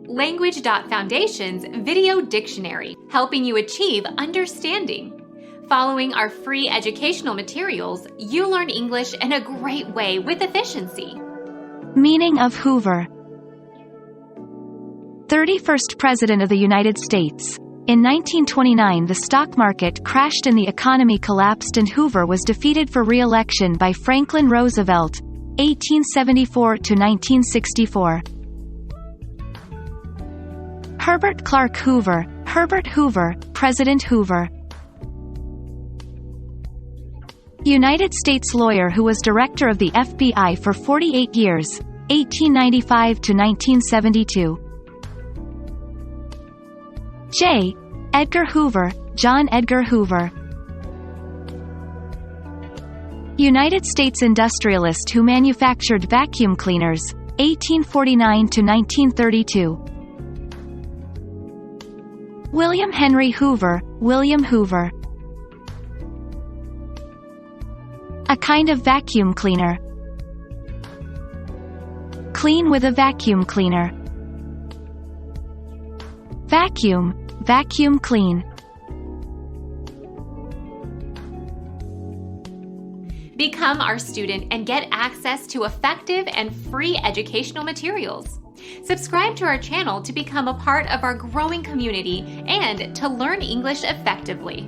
Language.Foundation's Video Dictionary, helping you achieve understanding. Following our free educational materials, you learn English in a great way with efficiency. Meaning of Hoover. 31st President of the United States. In 1929, the stock market crashed and the economy collapsed, and Hoover was defeated for re-election by Franklin Roosevelt, 1874 to 1964. Herbert Clark Hoover, Herbert Hoover, President Hoover. United States lawyer who was director of the FBI for 48 years, 1895 to 1972. J. Edgar Hoover, John Edgar Hoover. United States industrialist who manufactured vacuum cleaners, 1849 to 1932. William Henry Hoover, William Hoover. A kind of vacuum cleaner. Clean with a vacuum cleaner. Vacuum, vacuum clean. Become our student and get access to effective and free educational materials. Subscribe to our channel to become a part of our growing community and to learn English effectively.